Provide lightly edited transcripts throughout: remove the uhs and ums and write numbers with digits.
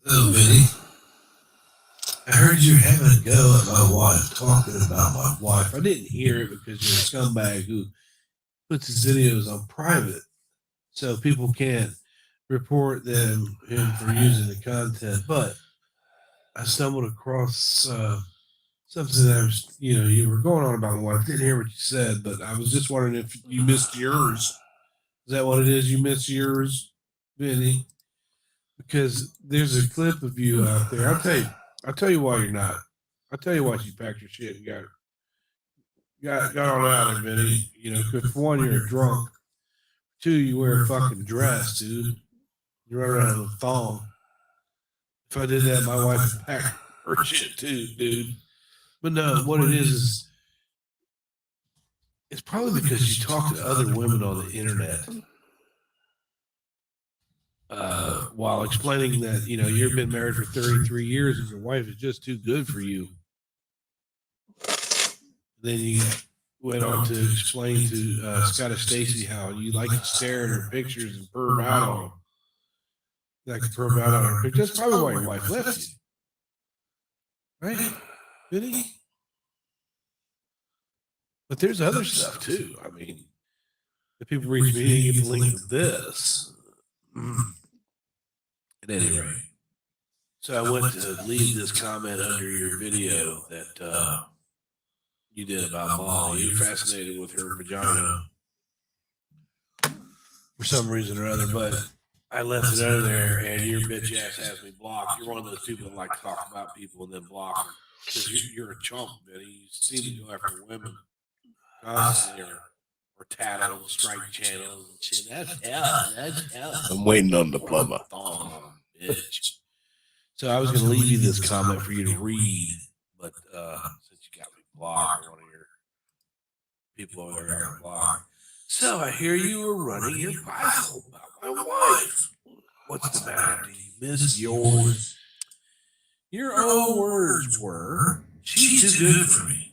Oh, Vinny, I heard you having a go at my wife, talking about my wife. I didn't hear it because you're a scumbag who puts his videos on private so people can't report him for using the content. But I stumbled across something that was, you were going on about my wife. Didn't hear what you said, but I was just wondering if you missed yours. Is that what it is? You missed yours, Vinny? Because there's a clip of you out there. I'll tell you why you're not. I'll tell you why you packed your shit and got on out of it, Vinny. Because for one, you're a drunk. Two, you wear a fucking dress, dude. You run around with a thong. If I did that, my wife would pack her shit too, dude. But no, what it is it's probably because you talk to other women on the internet while explaining that, you've been married for 33 years and your wife is just too good for you. Then you went on to explain to Scottish Stacy how you like to stare at her pictures and perv out on them. Like to perv out on her pictures. That's probably why your wife left you. Right? Vinny? But there's other stuff too. I mean, if people reach me and get the link to this. At any rate. So I went to leave this comment under your video that you did about Molly. You're fascinated with her vagina for some reason or other, but I left it under there, and your bitch ass has me blocked. You're one of those people that like to talk about people and then block them because you're a chump, Betty. You seem to go after women constantly or tattle and strike channels and shit. That's hell. I'm waiting on the plumber. Bitch. So I was going to leave you this comment for you to read, but since you got me blocked, one of your people over there got me blocked. So I hear you were running your Bible about my wife. What's the matter? Do you miss yours? Your own words were, she's too good for me.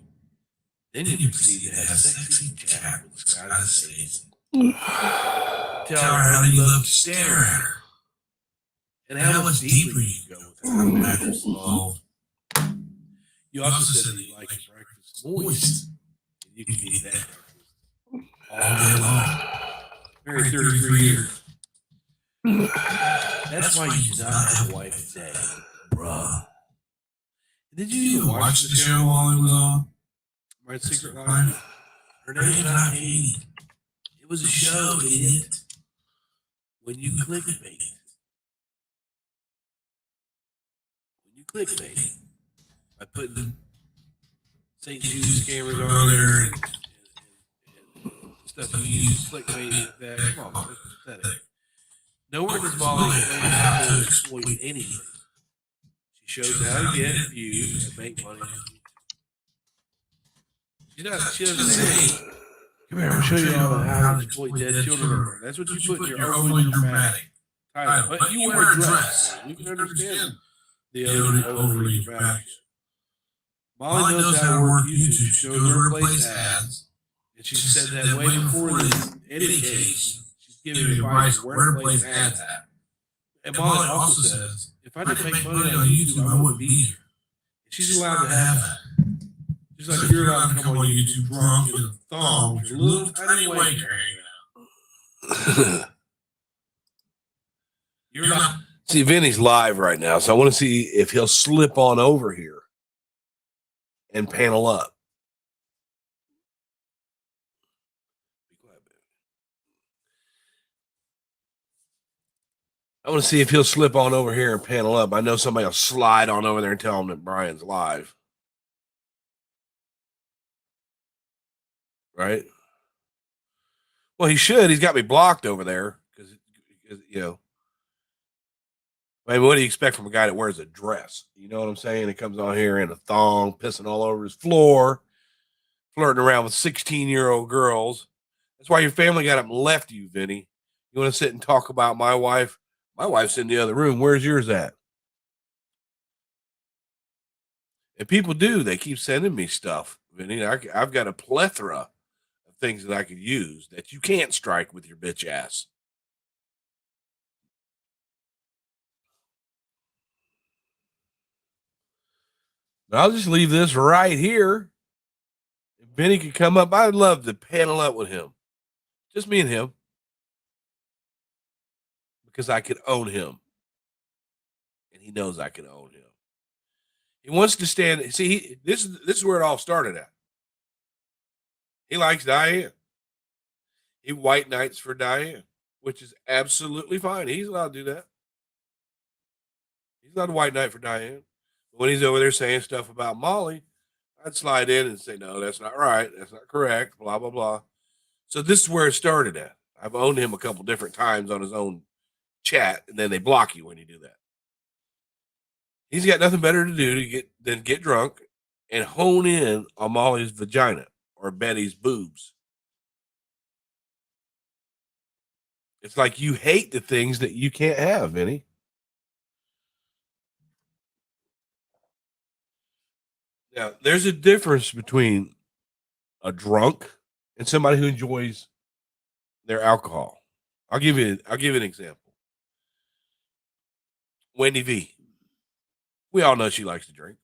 Then you proceed to have sexy chat with Scottish Stacy. Tell her how you love to stare at her. And how much deeper you go with her mattress slow. You also said that you like your breakfast moist. And you can eat that breakfast all day long. Married 33 years. That's why you did not have a wife today, bruh. Did you even watch the show while it was on? My Secret Life? Her name's not Katie. It was a show, idiot. When you clickbait. Clickbait by putting St. Jude's scammers on there and stuff you use clickbait that. Come on, that's pathetic. Nowhere does Molly explain how to exploit anything. She shows how to get views and make money. She doesn't say, come here, I'll show you all how to exploit dead children. That's what you put in your overly dramatic title. But you wear a dress. We can understand the overly dramatic. Molly knows how to work YouTube. She shows where to place ads. And she said that way before any case. She's giving advice where to place ads at. And Molly also says, if I didn't make money on YouTube, I wouldn't be here. She's allowed to have that. Just like you're allowed to come on YouTube drunk in a thong with your little tiny wanker hanging out. You're not. See, Vinny's live right now, so I want to see if he'll slip on over here and panel up. I want to see if he'll slip on over here and panel up. I know somebody will slide on over there and tell him that Brian's live. Right? Well, he should. He's got me blocked over there because I mean, what do you expect from a guy that wears a dress? You know what I'm saying? He comes on here in a thong, pissing all over his floor, flirting around with 16-year-old girls. That's why your family got up and left you, Vinny. You want to sit and talk about my wife? My wife's in the other room. Where's yours at? And people do. They keep sending me stuff, Vinny. I've got a plethora of things that I could use that you can't strike with your bitch ass. But I'll just leave this right here. If Vinny could come up, I'd love to panel up with him. Just me and him. Because I could own him. And he knows I can own him. He wants to stand. See, this is where it all started at. He likes Diane. He white knights for Diane, which is absolutely fine. He's allowed to do that. He's not a white knight for Diane. But when he's over there saying stuff about Molly, I'd slide in and say, no, that's not right. That's not correct. Blah, blah, blah. So this is where it started at. I've owned him a couple different times on his own chat, and then they block you when you do that. He's got nothing better to do than get drunk and hone in on Molly's vagina or Betty's boobs. It's like you hate the things that you can't have, Vinny. Now, there's a difference between a drunk and somebody who enjoys their alcohol. I'll give you an example. Wendy V. We all know she likes to drink,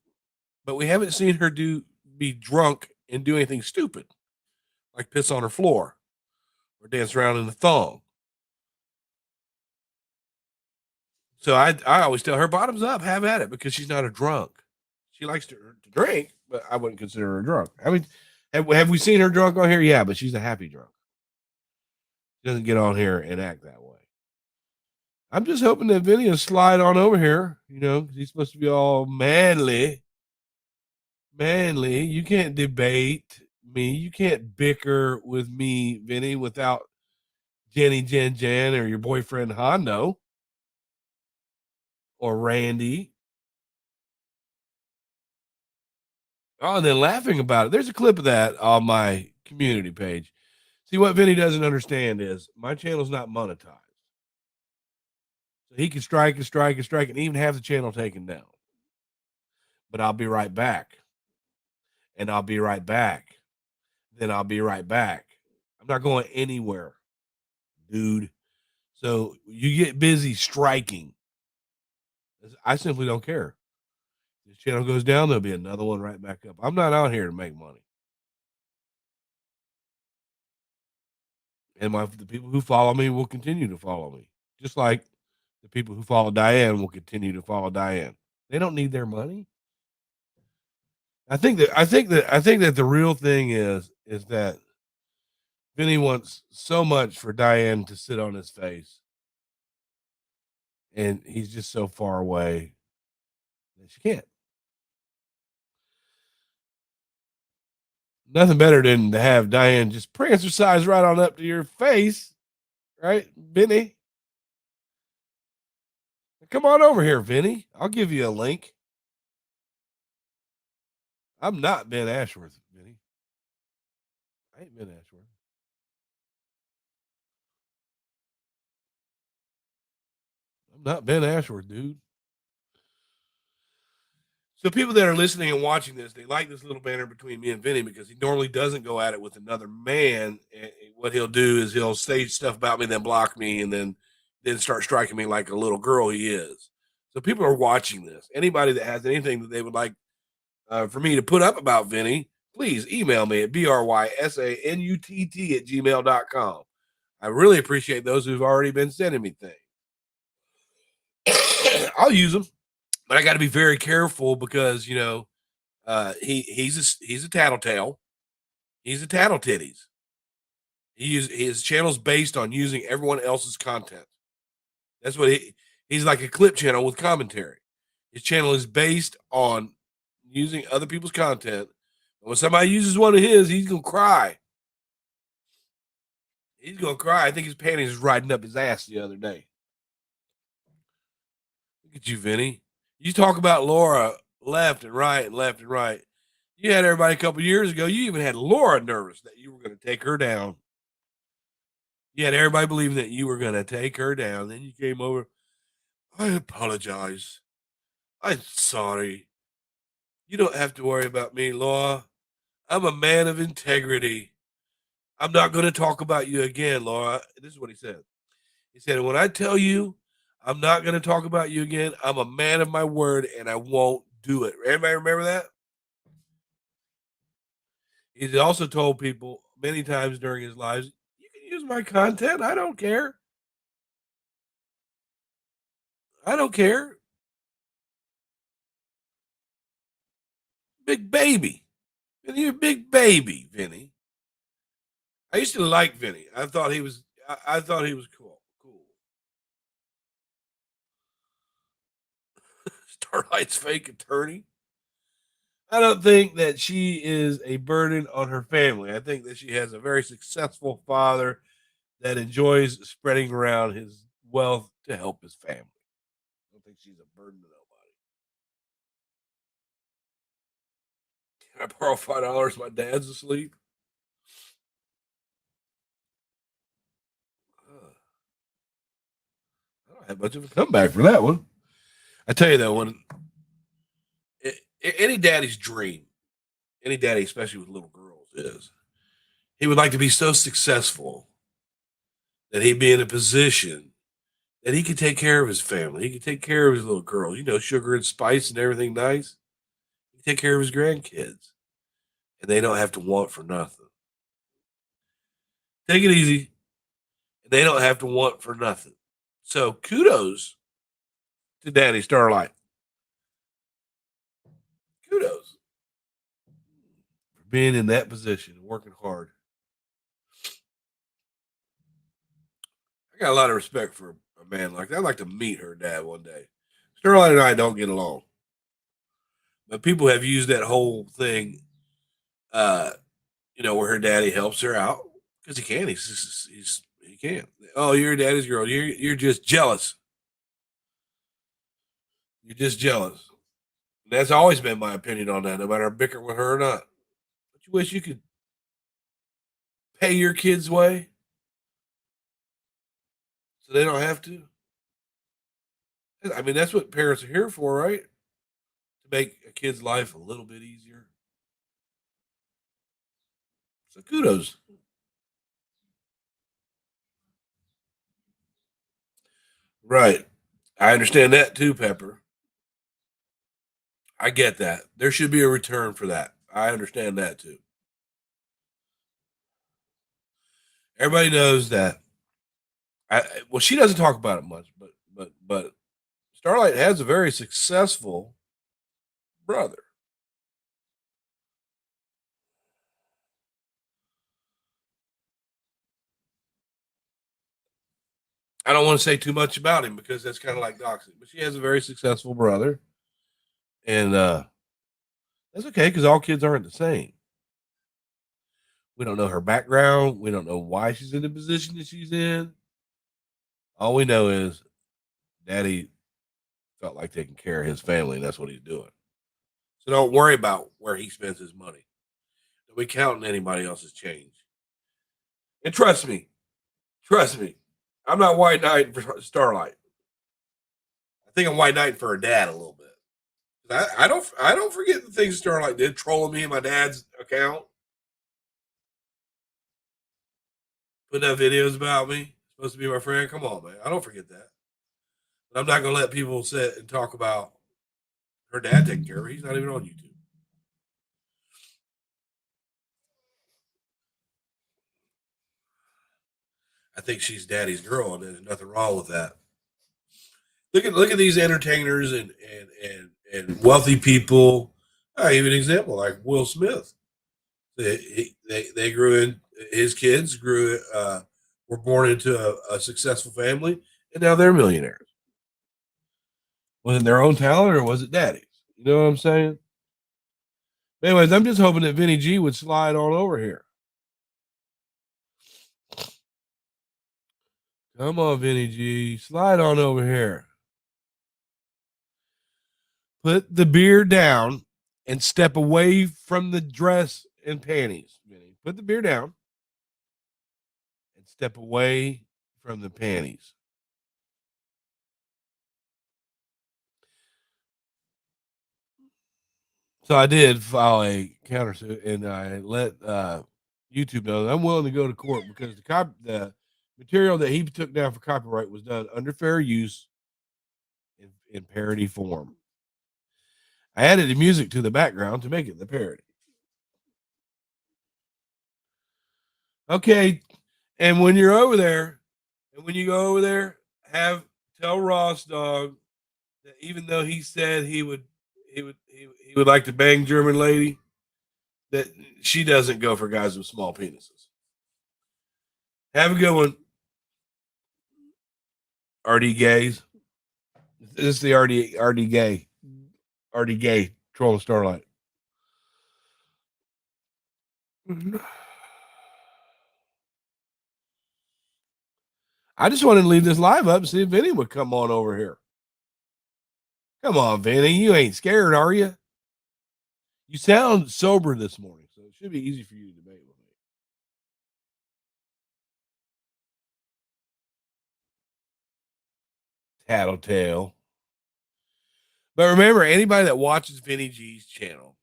but we haven't seen her be drunk and do anything stupid, like piss on her floor or dance around in a thong. So I always tell her, bottoms up, have at it, because she's not a drunk. She likes to drink, but I wouldn't consider her a drunk. I mean, have we seen her drunk on here? Yeah, but she's a happy drunk. She doesn't get on here and act that way. I'm just hoping that Vinny will slide on over here, because he's supposed to be all manly. Manly. You can't debate me. You can't bicker with me, Vinny, without Jenny Jan or your boyfriend Hondo or Randy. Oh, and then laughing about it. There's a clip of that on my community page. See, what Vinny doesn't understand is my channel's not monetized. So he can strike and strike and strike and even have the channel taken down. But I'll be right back. And I'll be right back. Then I'll be right back. I'm not going anywhere, dude. So you get busy striking. I simply don't care. This channel goes down, there'll be another one right back up. I'm not out here to make money. And the people who follow me will continue to follow me. Just like the people who follow Diane will continue to follow Diane. They don't need their money. I think that the real thing is that Vinny wants so much for Diane to sit on his face. And he's just so far away that she can't. Nothing better than to have Diane just prancercise right on up to your face. Right, Vinny? Come on over here, Vinny. I'll give you a link. I'm not Ben Ashworth, Vinny. I ain't Ben Ashworth. I'm not Ben Ashworth, dude. So people that are listening and watching this, they like this little banner between me and Vinny because he normally doesn't go at it with another man. And what he'll do is he'll say stuff about me, then block me, and then start striking me like a little girl he is. So people are watching this. Anybody that has anything that they would like for me to put up about Vinny, please email me at BryanSt@gmail.com. I really appreciate those who've already been sending me things. I'll use them, but I got to be very careful because he's a tattletale. He's a tattle titties. His channel's based on using everyone else's content. That's what he's like, a clip channel with commentary. His channel is based on using other people's content. And when somebody uses one of his, he's gonna cry. He's gonna cry. I think his panties was riding up his ass the other day. Look at you, Vinny. You talk about Laura left and right and left and right. You had everybody a couple years ago. You even had Laura nervous that you were going to take her down. You had everybody believing that you were going to take her down. Then you came over. I apologize. I'm sorry. You don't have to worry about me, Laura. I'm a man of integrity. I'm not going to talk about you again, Laura. This is what he said. He said, when I tell you I'm not going to talk about you again, I'm a man of my word and I won't do it. Everybody remember that? He's also told people many times during his lives, you can use my content. I don't care. I don't care. Big baby. Vinny, you're a big baby, Vinny. I used to like Vinny. I thought he was cool. Cool. Starlight's fake attorney. I don't think that she is a burden on her family. I think that she has a very successful father that enjoys spreading around his wealth to help his family. I don't think she's a burden to nobody. Can I borrow $5? My dad's asleep. I don't have much of a comeback for that one. I tell you though, when any daddy's dream, any daddy, especially with little girls, is he would like to be so successful that he'd be in a position that he could take care of his family. He could take care of his little girls, sugar and spice and everything nice. He could take care of his grandkids, and they don't have to want for nothing. Take it easy, and they don't have to want for nothing. So kudos to Daddy Starlight. Kudos for being in that position and working hard. I got a lot of respect for a man like that. I'd like to meet her dad one day. Starlight and I don't get along, but people have used that whole thing, uh, where her daddy helps her out because he can. He can. Oh, you're daddy's girl. You're just jealous. You're just jealous. And that's always been my opinion on that, no matter bicker with her or not. But you wish you could pay your kids' way so they don't have to. I mean, that's what parents are here for, right? To make a kid's life a little bit easier. So kudos. Right. I understand that too, Pepper. I get that. There should be a return for that. I understand that too. Everybody knows that. Well, she doesn't talk about it much, but Starlight has a very successful brother. I don't want to say too much about him because that's kind of like doxing, but she has a very successful brother, and that's okay because all kids aren't the same. We don't know her background. We don't know why she's in the position that she's in. All we know is Daddy felt like taking care of his family, and that's what he's doing. So don't worry about where he spends his money. Don't be counting anybody else's change. And trust me, I'm not white knight for Starlight. I think I'm white knight for her dad a little bit. I don't forget the things Starlight did, trolling me in my dad's account, putting up videos about me, supposed to be my friend. Come on, man. I don't forget that. But I'm not gonna let people sit and talk about her dad taking care of her. He's not even on YouTube. I think she's daddy's girl, and there's nothing wrong with that. Look at these entertainers and wealthy people. I give you an example like Will Smith. They grew in his kids grew were born into a successful family, and now they're millionaires. Was it their own talent or was it daddy's? You know what I'm saying? Anyways, I'm just hoping that Vinny G would slide on over here. Come on, Vinny G, slide on over here. Put the beer down and step away from the dress and panties. Vinny. Put the beer down step away from the panties. So I did file a countersuit, and I let YouTube know that I'm willing to go to court because the material that he took down for copyright was done under fair use in parody form. I added the music to the background to make it the parody. Okay, and when you're over there, and when you go over there, tell Ross dog that even though he said he would like to bang German lady, that she doesn't go for guys with small penises. Have a good one, RD gays. This is the RD gay trolling Starlight. I just wanted to leave this live up and see if Vinny would come on over here. Come on, Vinny. You ain't scared, are you? You sound sober this morning, so it should be easy for you to debate with me. Tattletale. But remember, anybody that watches Vinny G's channel,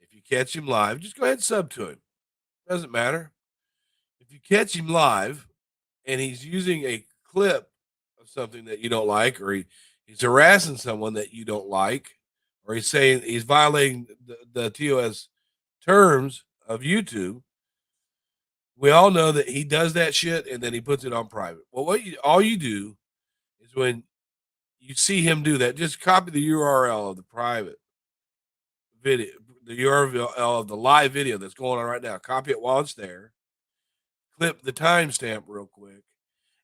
if you catch him live, just go ahead and sub to him. Doesn't matter. If you catch him live and he's using a clip of something that you don't like, or he's harassing someone that you don't like, or he's saying he's violating the TOS terms of YouTube, we all know that he does that shit and then he puts it on private. Well, all you do is when you see him do that, just copy the URL of the private video, the URL of the live video that's going on right now. Copy it while it's there. Clip the timestamp real quick.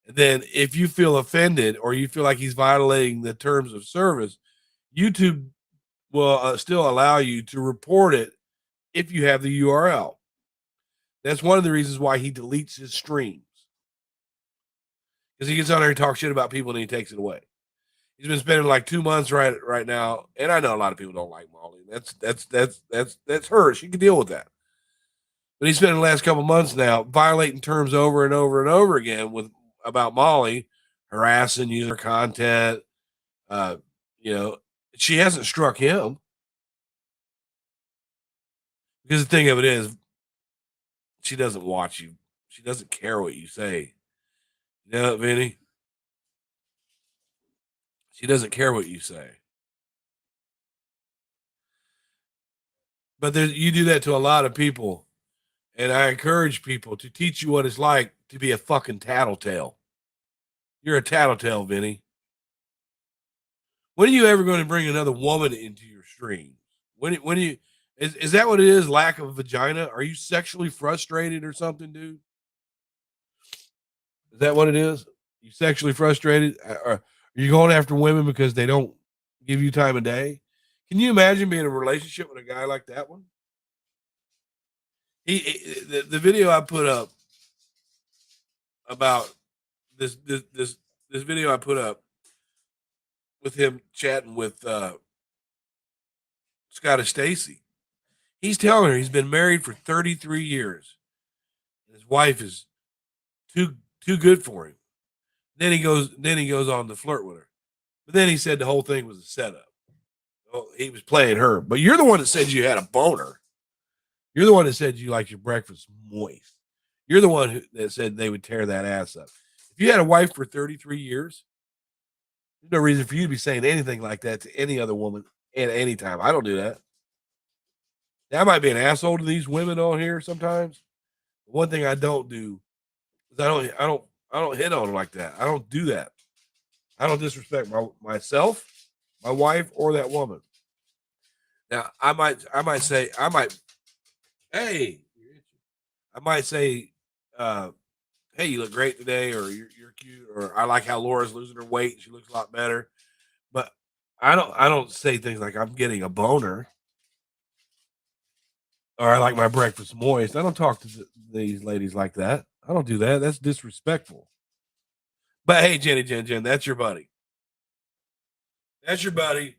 And then if you feel offended or you feel like he's violating the terms of service, YouTube will still allow you to report it if you have the URL. That's one of the reasons why he deletes his streams. Because he gets on there and talks shit about people and he takes it away. He's been spending like 2 months right now, and I know a lot of people don't like Molly. That's her. She can deal with that. But he's spent the last couple months now violating terms over and over and over again about Molly, harassing user content. She hasn't struck him. Because the thing of it is, she doesn't watch you. She doesn't care what you say. You know, Vinny? She doesn't care what you say. But you do that to a lot of people. And I encourage people to teach you what it's like to be a fucking tattletale. You're a tattletale, Vinny. When are you ever going to bring another woman into your stream? When you is that what it is? Lack of vagina? Are you sexually frustrated or something, dude? Is that what it is? You sexually frustrated? Are you going after women because they don't give you time of day? Can you imagine being in a relationship with a guy like that one? The video I put up about this video I put up with him chatting with Scottish Stacy. He's telling her he's been married for 33 years. His wife is too good for him. Then he goes on to flirt with her. But then he said the whole thing was a setup. Well, he was playing her. But you're the one that said you had a boner. You're the one that said you liked your breakfast moist. You're the one that said they would tear that ass up. If you had a wife for 33 years, there's no reason for you to be saying anything like that to any other woman at any time. I don't do that. Now, I might be an asshole to these women on here sometimes. But one thing I don't do is I don't hit on them like that. I don't do that. I don't disrespect myself, my wife, or that woman. Now, I might say, hey, I might say, hey, you look great today, or you're cute, or I like how Laura's losing her weight. She looks a lot better. But I don't say things like I'm getting a boner, or I like my breakfast moist. I don't talk to these ladies like that. I don't do that. That's disrespectful. But hey, Jen, that's your buddy. That's your buddy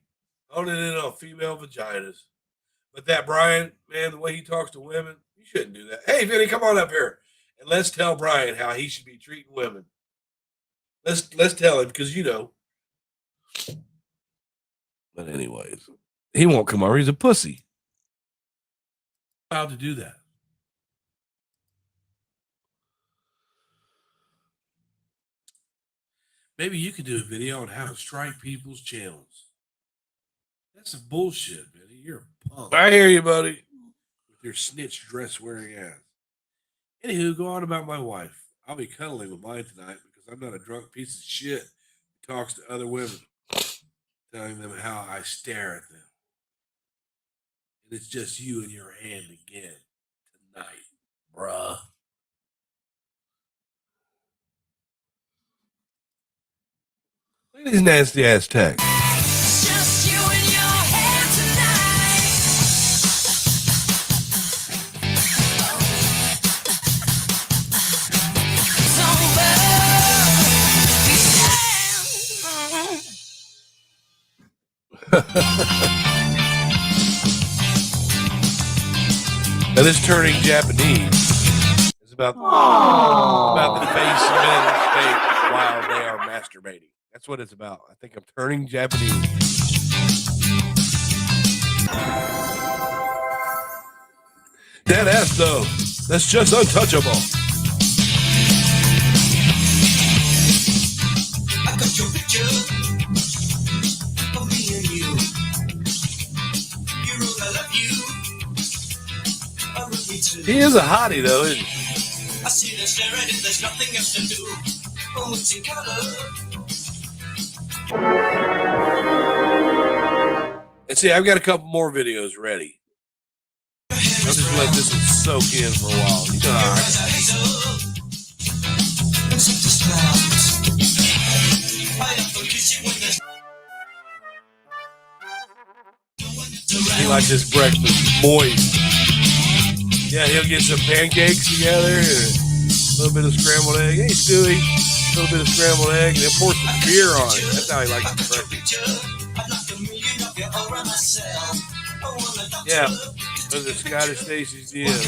honing in on female vaginas. But that Brian, man, the way he talks to women, you shouldn't do that. Hey, Vinny, come on up here. And let's tell Bryan how he should be treating women. Let's tell him because you know. But anyways, he won't come over. He's a pussy. Allowed to do that. Maybe you could do a video on how to strike people's channels. That's some bullshit, Benny. You're a punk. I hear you, buddy. With your snitch dress wearing ass. Anywho, go on about my wife. I'll be cuddling with mine tonight because I'm not a drunk piece of shit who talks to other women, telling them how I stare at them. And it's just you and your hand again tonight, bruh. Look at these nasty ass texts. Just you and your hand tonight. Now this turning Japanese is about the face men make while they are masturbating. That's what it's about. I think I'm turning Japanese. That ass though, that's just untouchable. I got your picture of me and you. You wrote I love you. I wrote me too. He is a hottie though, isn't he? I see the stare at it, there's nothing else to do. Oh, it's in color. And see, I've got a couple more videos ready. I'll just let this one soak in for a while. You know how he likes his breakfast moist. Yeah, he'll get some pancakes together and a little bit of scrambled egg. Hey, Stewie, a little bit of scrambled egg, and then pour some beer on it. That's how he likes his breakfast. Yeah, those are Scottish Stacy's DMs.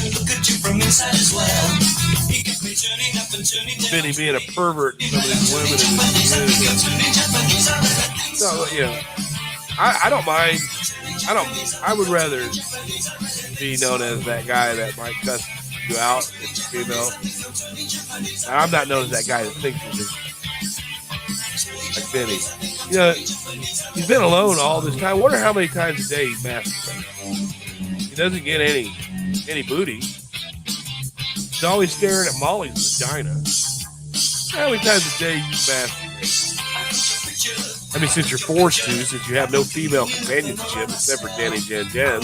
Benny being a pervert, some of these women in this community. So, you know, I don't mind. I would rather be known as that guy that might cuss you out if you're female. I'm not known as that guy that thinks he's like Benny. You know, he's been alone all this time. I wonder how many times a day he masturbates. He doesn't get any booty. He's always staring at Molly's vagina. How many times a day you masturbate? I mean, since you're forced to, since you have no female companionship except for Danny Jen Jen.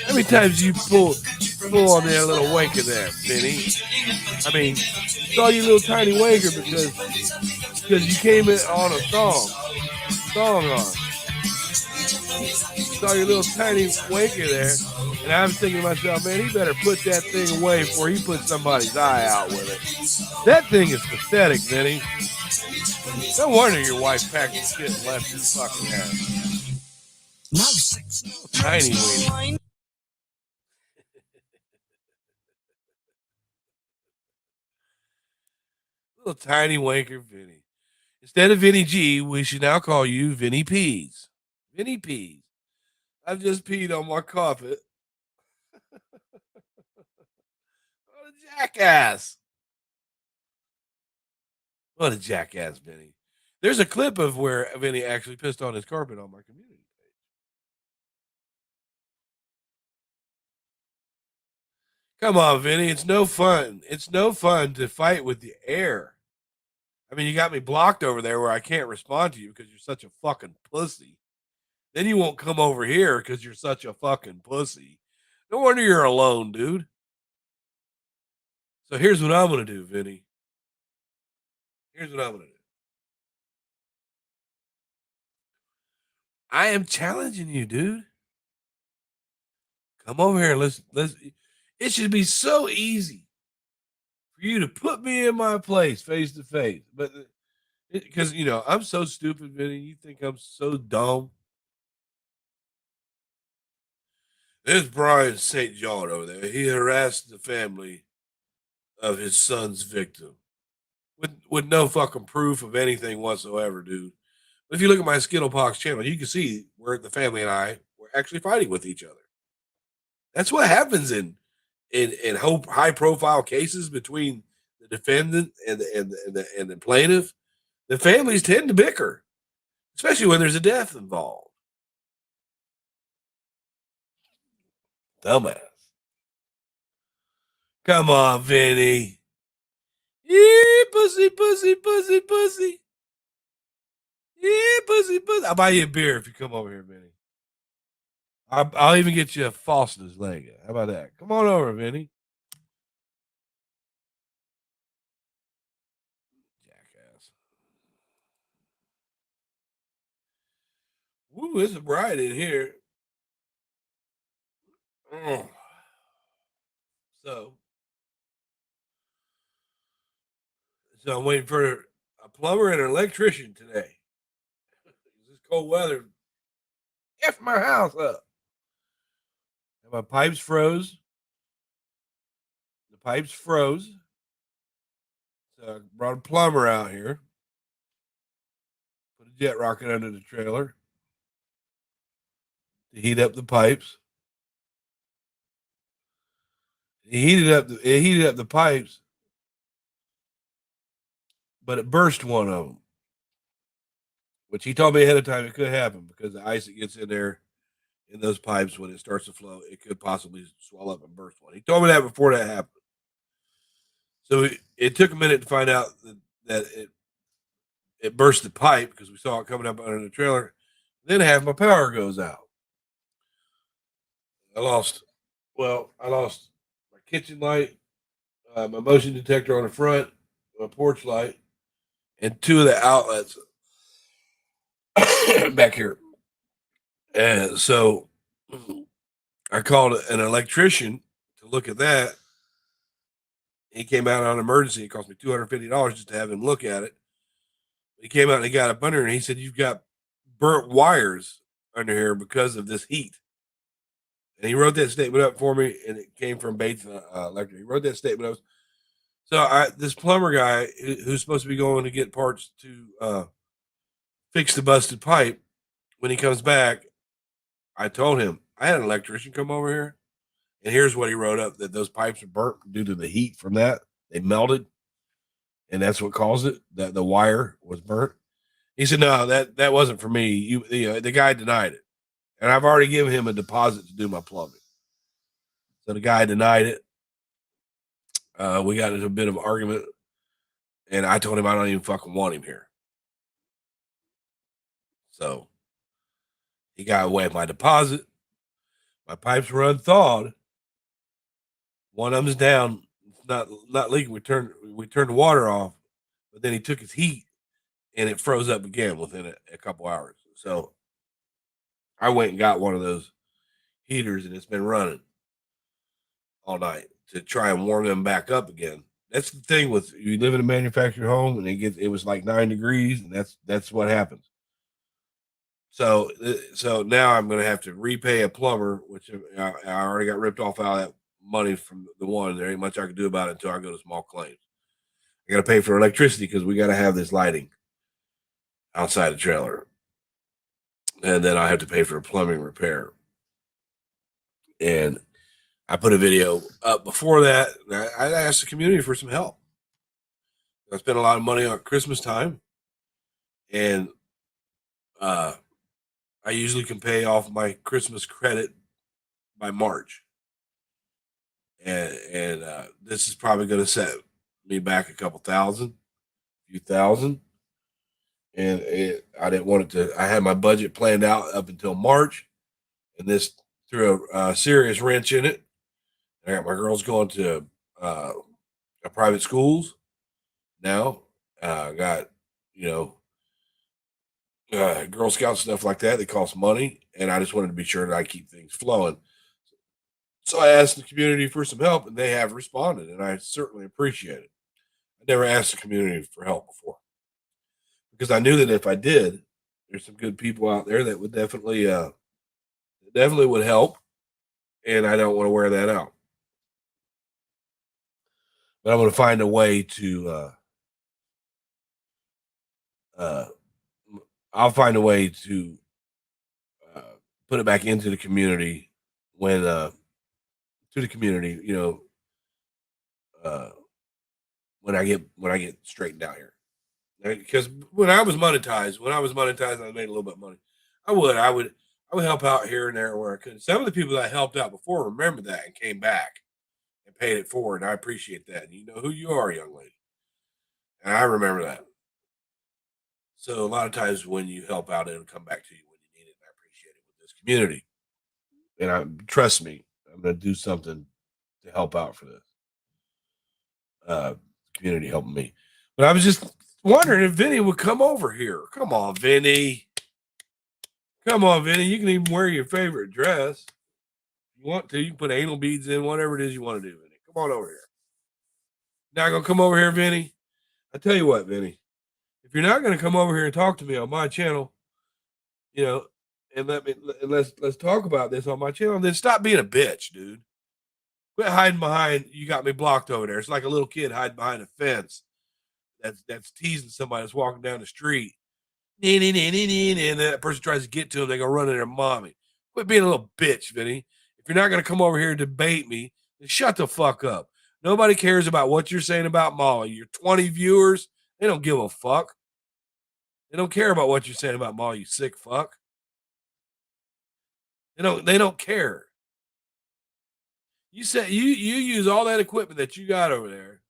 How many times you pull on that little wanker there, Benny? I mean, saw you little tiny wanker because you came in on a song on. Saw your little tiny wanker there, and I'm thinking to myself, man, he better put that thing away before he puts somebody's eye out with it. That thing is pathetic, Benny. No wonder your wife packed the shit and left his fucking ass. Tiny weenie. Little tiny wanker Vinny. Instead of Vinny G, we should now call you Vinny Peas. Vinny Peas. I've just peed on my carpet. What a jackass. What a jackass, Vinny. There's a clip of where Vinny actually pissed on his carpet on my community page. Come on, Vinny. It's no fun. It's no fun to fight with the air. I mean, you got me blocked over there where I can't respond to you because you're such a fucking pussy. Then you won't come over here because you're such a fucking pussy. No wonder you're alone, dude. So here's what I'm going to do, Vinny. Here's what I'm going to do. I am challenging you, dude. Come over here. Let's. It should be so easy for you to put me in my place face to face. But because, you know, I'm so stupid, Vinny. You think I'm so dumb. There's BryanSt.John over there. He harassed the family of his son's victim with no fucking proof of anything whatsoever, dude. But if you look at my Skittlepox channel, you can see where the family and I were actually fighting with each other. That's what happens in high profile cases between the defendant and the plaintiff. The families tend to bicker, especially when there's a death involved. Dumbass. Come on, Vinny. Yeah, pussy, pussy, pussy, pussy. Yeah, pussy, pussy. I'll buy you a beer if you come over here, Vinny. I'll even get you a Foster's leg. How about that? Come on over, Vinny. Jackass. Woo, it's bright in here. Mm. So, so I'm waiting for a plumber and an electrician today. This cold weather F my house up. And my pipes froze. The pipes froze. So I brought a plumber out here. Put a jet rocket under the trailer to heat up the pipes. It heated up the pipes, but it burst one of them, which he told me ahead of time it could happen because the ice that gets in there in those pipes when it starts to flow, it could possibly swell up and burst one. He told me that before that happened. So it took a minute to find out that it burst the pipe because we saw it coming up under the trailer. Then half my power goes out. I lost my kitchen light, my motion detector on the front, my porch light, and two of the outlets back here. And so I called an electrician to look at that. He came out on emergency. It cost me $250 just to have him look at it. He came out and he got up under and he said, "You've got burnt wires under here because of this heat." And he wrote that statement up for me, and it came from Bates Electric. He wrote that statement up. So this plumber guy who's supposed to be going to get parts to fix the busted pipe, when he comes back, I told him I had an electrician come over here, and here's what he wrote up: that those pipes are burnt due to the heat from that. They melted, and that's what caused it. That the wire was burnt. He said, "No, that wasn't for me. The guy denied it, and I've already given him a deposit to do my plumbing." So the guy denied it. We got into a bit of an argument, and I told him I don't even fucking want him here. So he got away with my deposit. My pipes were unthawed. One of them's down. It's not leaking. We turned the water off, but then he took his heat and it froze up again within a couple hours. So I went and got one of those heaters, and it's been running all night to try and warm them back up again. That's the thing with you live in a manufactured home, and it was like 9 degrees, and that's what happens. So now I'm going to have to repay a plumber, which I already got ripped off out of that money from the one. There ain't much I can do about it until I go to small claims. I got to pay for electricity because we got to have this lighting outside the trailer, and then I have to pay for a plumbing repair. And I put a video up before that. I asked the community for some help. I spent a lot of money on Christmas time, and I usually can pay off my Christmas credit by March. And this is probably going to set me back a few thousand. And I didn't want it to. I had my budget planned out up until March, and this threw a serious wrench in it. I got my girls going to private schools now. I got you know Girl Scout stuff like that. They cost money, and I just wanted to be sure that I keep things flowing. So I asked the community for some help, and they have responded, and I certainly appreciate it. I never asked the community for help before because I knew that if I did, there's some good people out there that would definitely would help, and I don't want to wear that out. But I'm going to find a way to. I'll find a way to put it back into the community when to the community, when I get straightened out here. Because when I was monetized, I made a little bit of money. I would help out here and there where I could. Some of the people that I helped out before remember that and came back and paid it forward. And I appreciate that. And you know who you are, young lady. And I remember that. So a lot of times when you help out, it'll come back to you when you need it. And I appreciate it with this community. And trust me, I'm going to do something to help out for this community helping me. But I was just wondering if Vinny would come over here. Come on, Vinny. Come on, Vinny. You can even wear your favorite dress. If you want to, you can put anal beads in, whatever it is you want to do, Vinny. Come on over here. Not going to come over here, Vinny? I tell you what, Vinny. If you're not going to come over here and talk to me on my channel, and let's talk about this on my channel, then stop being a bitch, dude. Quit hiding behind. You got me blocked over there. It's like a little kid hiding behind a fence that's teasing somebody that's walking down the street. And that person tries to get to them, they go run to their mommy. Quit being a little bitch, Vinny. If you're not going to come over here and debate me, then shut the fuck up. Nobody cares about what you're saying about Molly. Your 20 viewers, they don't give a fuck. They don't care about what you're saying about Molly, you sick fuck. They don't care. You said you use all that equipment that you got over there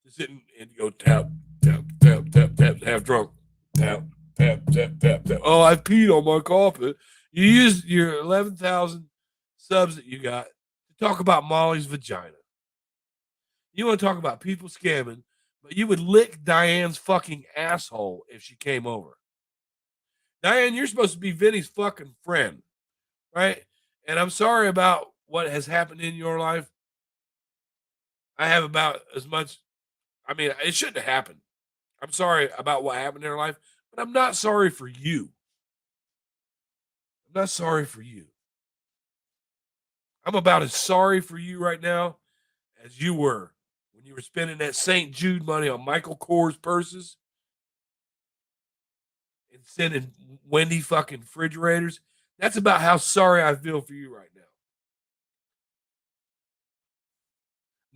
to sit and go tap, tap, tap, tap, tap, half drunk. Tap, tap, tap, tap, tap. Oh, I peed on my carpet. You used your 11,000 subs that you got to talk about Molly's vagina. You want to talk about people scamming, but you would lick Diane's fucking asshole if she came over. Diane, you're supposed to be Vinny's fucking friend, right? And I'm sorry about what has happened in your life. I have about as much. I mean, it shouldn't have happened. I'm sorry about what happened in her life, but I'm not sorry for you. I'm not sorry for you. I'm about as sorry for you right now as you were when you were spending that St. Jude money on Michael Kors purses and sending Wendy fucking refrigerators. That's about how sorry I feel for you right now.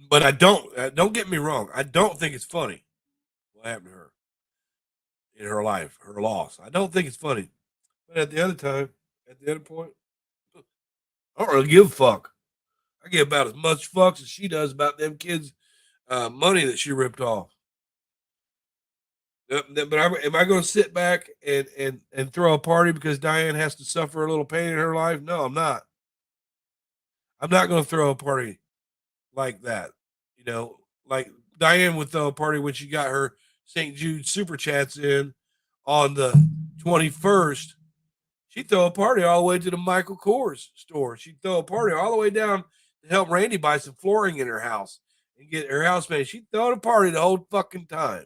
But I don't get me wrong. I don't think it's funny what happened to her in her life, her loss. I don't think it's funny. But at the other point, I don't really give a fuck. I give about as much fucks as she does about them kids' money that she ripped off. But am I going to sit back and throw a party because Diane has to suffer a little pain in her life? No, I'm not. I'm not going to throw a party like that. Like Diane would throw a party when she got her St. Jude super chats in on the 21st. She'd throw a party all the way to the Michael Kors store. She'd throw a party all the way down to help Randy buy some flooring in her house and get her house made. She'd throw a party the whole fucking time.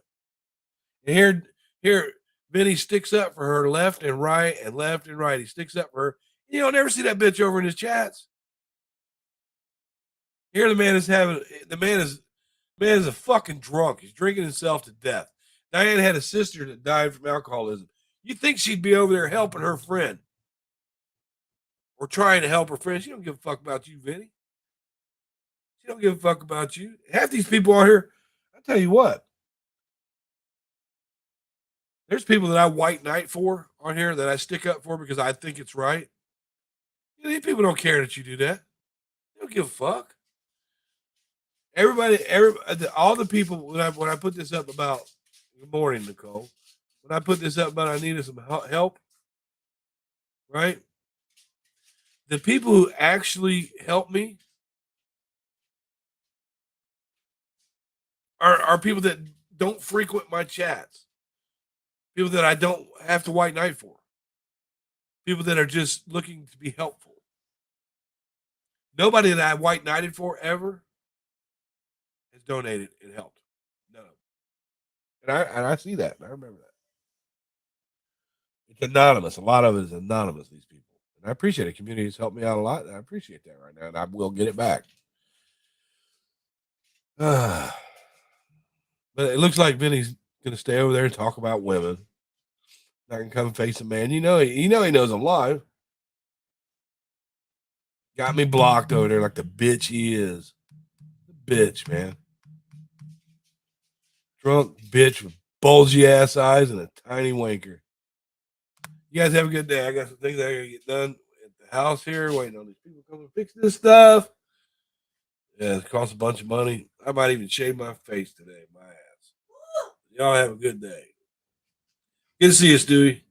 And here, Vinny sticks up for her left and right and left and right. He sticks up for her. You don't never see that bitch over in his chats. Here the man is a fucking drunk. He's drinking himself to death. Diane had a sister that died from alcoholism. You think she'd be over there helping her friend or trying to help her friend? She don't give a fuck about you, Vinny. She don't give a fuck about you. Half these people on here, I tell you what, there's people that I white knight for on here that I stick up for because I think it's right. These people don't care that you do that. They don't give a fuck. All the people when I put this up about. Good morning, Nicole. When I put this up about I needed some help, right? The people who actually help me are people that don't frequent my chats. People that I don't have to white knight for. People that are just looking to be helpful. Nobody that I white knighted for ever has donated and helped. None of them. And I see that. And I remember that. It's anonymous. A lot of it is anonymous, these people. And I appreciate it. Community has helped me out a lot. And I appreciate that right now. And I will get it back. But it looks like Vinny's gonna stay over there and talk about women. Not gonna come face a man. He knows I'm live. Got me blocked over there like the bitch he is. Bitch, man. Drunk bitch with bulgy ass eyes and a tiny wanker. You guys have a good day. I got some things I gotta get done at the house here, waiting on these people to come and fix this stuff. Yeah, it costs a bunch of money. I might even shave my face today, my ass. Y'all have a good day. Good to see you, Stewie.